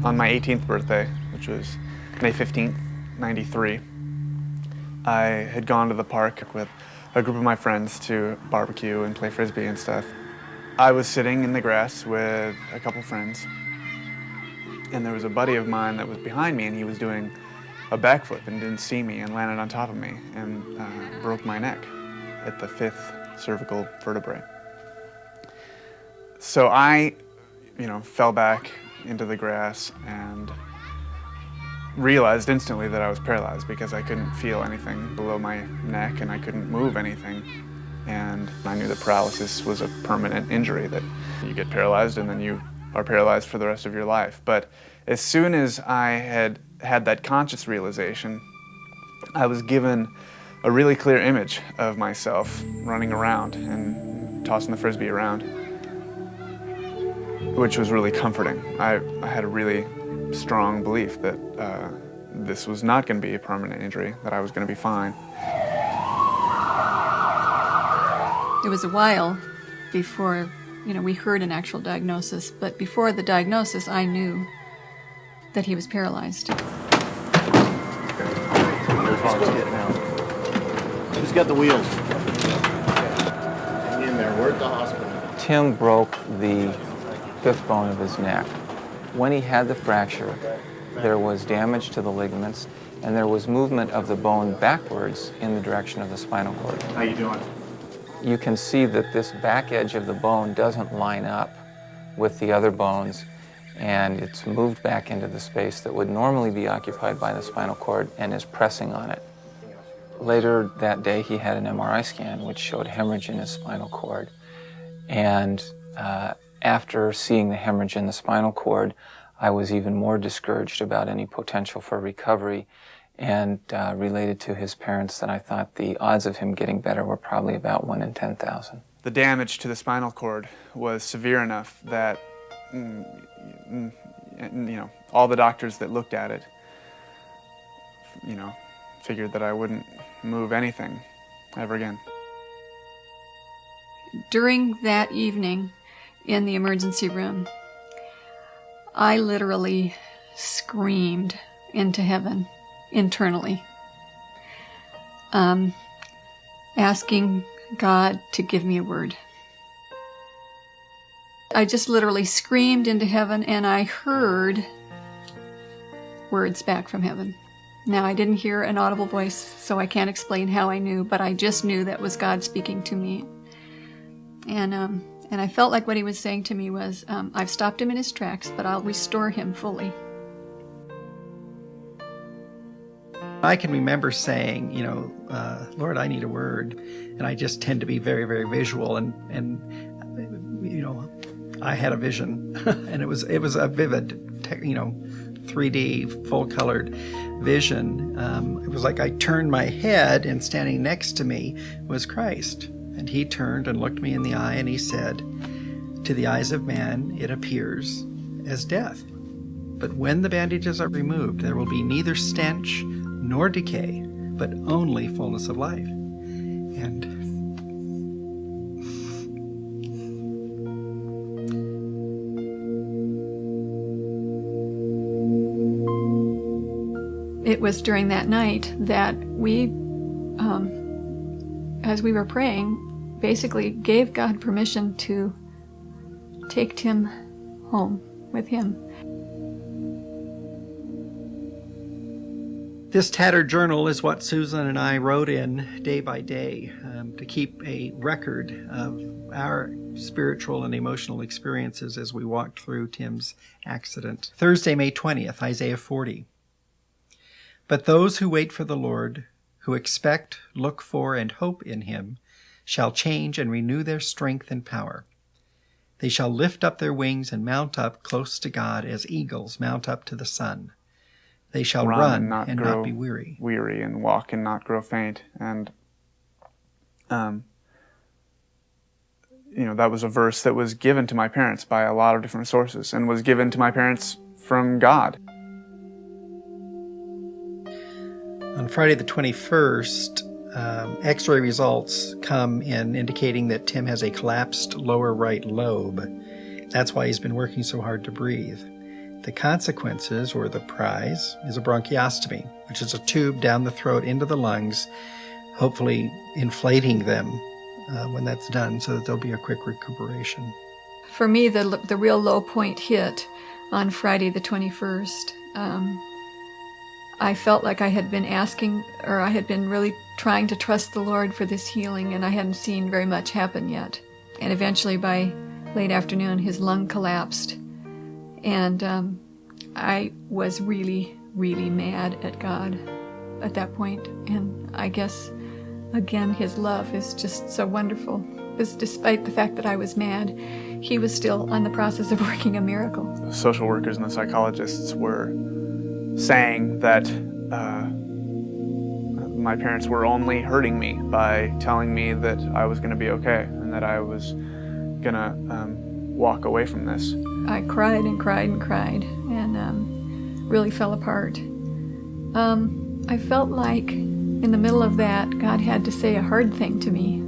On my 18th birthday, which was May 15th, 93, I had gone to the park with a group of my friends to barbecue and play frisbee and stuff. I was sitting in the grass with a couple friends, and there was a buddy of mine that was behind me, and he was doing a backflip and didn't see me and landed on top of me and broke my neck at the 5th cervical vertebrae. So I, fell back into the grass and realized instantly that I was paralyzed because I couldn't feel anything below my neck and I couldn't move anything. And I knew that paralysis was a permanent injury, that you get paralyzed and then you are paralyzed for the rest of your life. But as soon as I had that conscious realization, I was given a really clear image of myself running around and tossing the frisbee around, which was really comforting. I had a really strong belief that this was not going to be a permanent injury, that I was going to be fine. It was a while before, we heard an actual diagnosis, but before the diagnosis, I knew that he was paralyzed. Who's got the wheels? Hang in there. We're at the hospital. Tim broke the 5th bone of his neck. When he had the fracture, there was damage to the ligaments, and there was movement of the bone backwards in the direction of the spinal cord. How you doing? You can see that this back edge of the bone doesn't line up with the other bones, and it's moved back into the space that would normally be occupied by the spinal cord and is pressing on it. Later that day, he had an MRI scan which showed hemorrhage in his spinal cord. And after seeing the hemorrhage in the spinal cord, I was even more discouraged about any potential for recovery, and related to his parents that I thought the odds of him getting better were probably about 1 in 10,000. The damage to the spinal cord was severe enough that, all the doctors that looked at it, figured that I wouldn't move anything ever again. During that evening in the emergency room, I literally screamed into heaven internally, asking God to give me a word. I just literally screamed into heaven, and I heard words back from heaven. Now, I didn't hear an audible voice, so I can't explain how I knew, but I just knew that was God speaking to me. And I felt like what he was saying to me was, I've stopped him in his tracks, but I'll restore him fully. I can remember saying, Lord, I need a word. And I just tend to be very, very visual. And I had a vision. And it was a vivid, 3D, full-colored vision. It was like I turned my head, and standing next to me was Christ. And he turned and looked me in the eye, and he said, "To the eyes of man, it appears as death. But when the bandages are removed, there will be neither stench nor decay, but only fullness of life." And it was during that night that we, as we were praying, basically gave God permission to take Tim home with him. this tattered journal is what Susan and I wrote in day by day to keep a record of our spiritual and emotional experiences as we walked through Tim's accident. Thursday, May 20th, Isaiah 40. But those who wait for the Lord, who expect, look for, and hope in him, shall change and renew their strength and power. They shall lift up their wings and mount up close to God as eagles mount up to the sun. They shall run and not be weary. And walk and not grow faint. And, that was a verse that was given to my parents by a lot of different sources and was given to my parents from God. On Friday the 21st, X-ray results come in indicating that Tim has a collapsed lower right lobe. That's why he's been working so hard to breathe. The consequences, or the prize, is a bronchiostomy, which is a tube down the throat into the lungs, hopefully inflating them when that's done so that there'll be a quick recuperation. For me, the real low point hit on Friday the 21st. I felt like I had been I had been really trying to trust the Lord for this healing, and I hadn't seen very much happen yet. And eventually, by late afternoon, his lung collapsed. And I was really, really mad at God at that point. And I guess, again, his love is just so wonderful. Because despite the fact that I was mad, he was still on the process of working a miracle. The social workers and the psychologists were saying that my parents were only hurting me by telling me that I was going to be okay and that I was going to walk away from this. I cried and cried and cried and really fell apart. I felt like in the middle of that, God had to say a hard thing to me.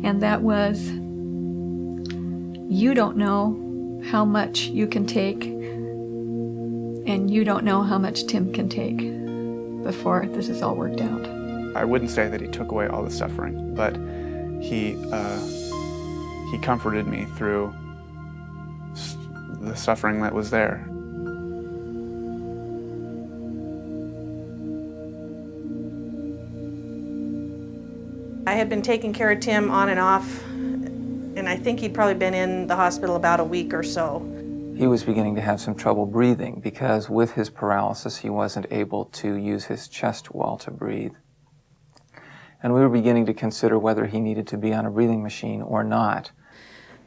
And that was, you don't know how much you can take, and you don't know how much Tim can take before this is all worked out. I wouldn't say that he took away all the suffering, but he comforted me through the suffering that was there. I had been taking care of Tim on and off, and I think he'd probably been in the hospital about a week or so. He was beginning to have some trouble breathing because with his paralysis he wasn't able to use his chest wall to breathe. And we were beginning to consider whether he needed to be on a breathing machine or not.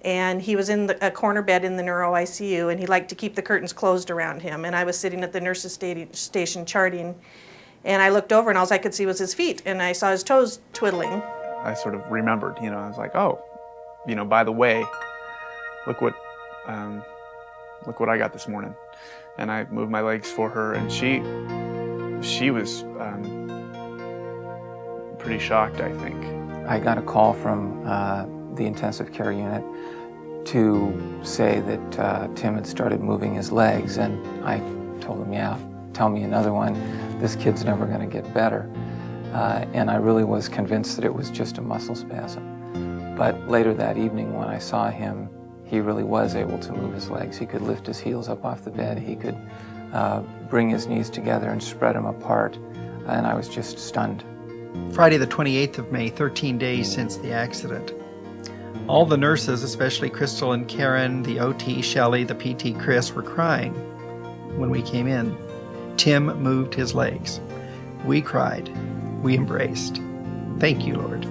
And he was in a corner bed in the neuro ICU, and he liked to keep the curtains closed around him. And I was sitting at the nurse's station charting, and I looked over and all I could see was his feet, and I saw his toes twiddling. I sort of remembered, I was like, oh, by the way, look what I got this morning. And I moved my legs for her, and she was pretty shocked, I think. I got a call from the intensive care unit to say that Tim had started moving his legs, and I told him, yeah, tell me another one. This kid's never going to get better. And I really was convinced that it was just a muscle spasm. But later that evening when I saw him, he really was able to move his legs. He could lift his heels up off the bed. He could bring his knees together and spread them apart. And I was just stunned. Friday the 28th of May, 13 days since the accident. All the nurses, especially Crystal and Karen, the OT, Shelley, the PT, Chris, were crying when we came in. Tim moved his legs. We cried. We embraced. Thank you, Lord.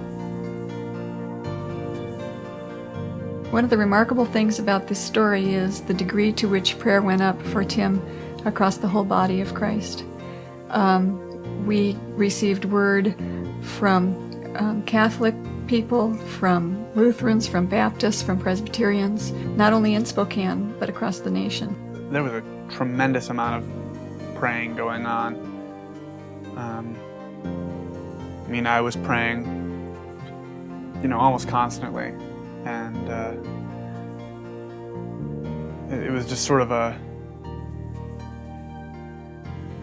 One of the remarkable things about this story is the degree to which prayer went up for Tim across the whole body of Christ. We received word from Catholic people, from Lutherans, from Baptists, from Presbyterians, not only in Spokane, but across the nation. There was a tremendous amount of praying going on. I was praying, almost constantly. And it was just sort of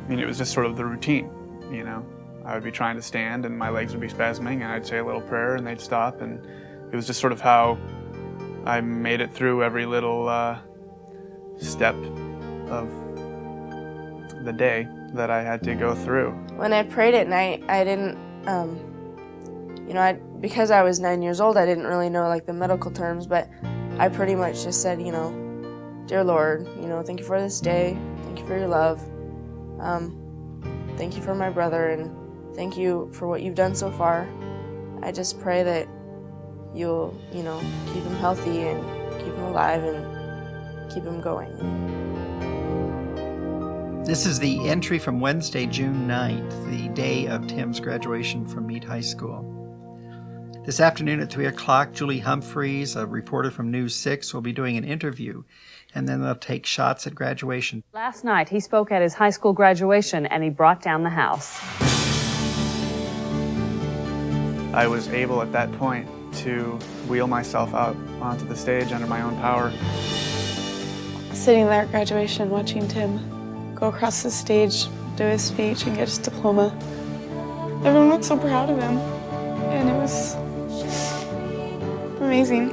it was just sort of the routine, I would be trying to stand and my legs would be spasming and I'd say a little prayer and they'd stop, and it was just sort of how I made it through every little step of the day that I had to go through. When I prayed at night, I didn't, because I was 9 years old, I didn't really know the medical terms, but I pretty much just said, Dear Lord, thank you for this day, thank you for your love, thank you for my brother, and thank you for what you've done so far. I just pray that you'll, keep him healthy and keep him alive and keep him going. This is the entry from Wednesday, June 9th, the day of Tim's graduation from Meade High School. This afternoon at 3 o'clock, Julie Humphreys, a reporter from News 6, will be doing an interview, and then they'll take shots at graduation. Last night, he spoke at his high school graduation, and he brought down the house. I was able at that point to wheel myself out onto the stage under my own power. sitting there at graduation watching Tim go across the stage, do his speech, and get his diploma. Everyone was so proud of him, and it was amazing.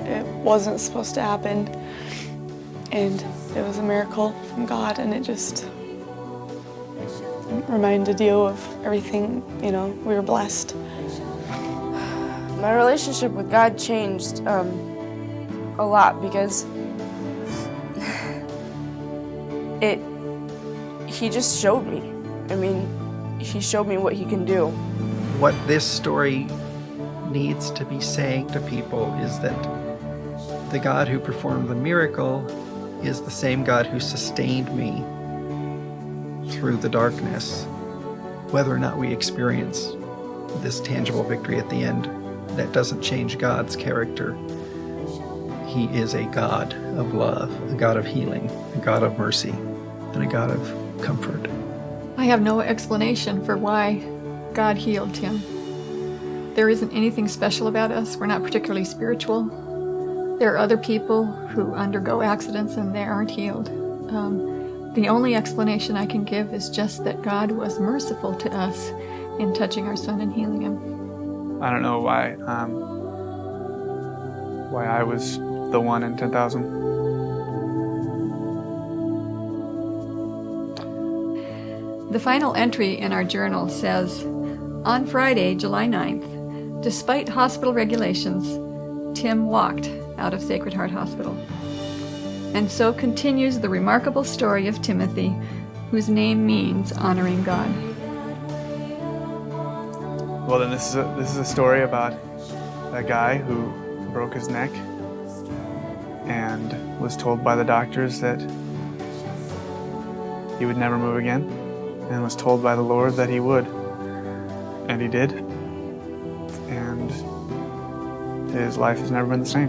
It wasn't supposed to happen, and it was a miracle from God, and it just reminded you of everything, you know, we were blessed. My relationship with God changed a lot because he just showed me. I mean, he showed me what he can do. What this story needs to be saying to people is that the God who performed the miracle is the same God who sustained me through the darkness. Whether or not we experience this tangible victory at the end, that doesn't change God's character. He is a God of love, a God of healing, a God of mercy, and a God of comfort. I have no explanation for why God healed Tim. There isn't anything special about us. We're not particularly spiritual. There are other people who undergo accidents and they aren't healed. The only explanation I can give is just that God was merciful to us in touching our son and healing him. I don't know why I was the 1 in 10,000. The final entry in our journal says, on Friday, July 9th, despite hospital regulations, Tim walked out of Sacred Heart Hospital. And so continues the remarkable story of Timothy, whose name means honoring God. Well, then this is a story about a guy who broke his neck and was told by the doctors that he would never move again, and was told by the Lord that he would, and he did, and his life has never been the same.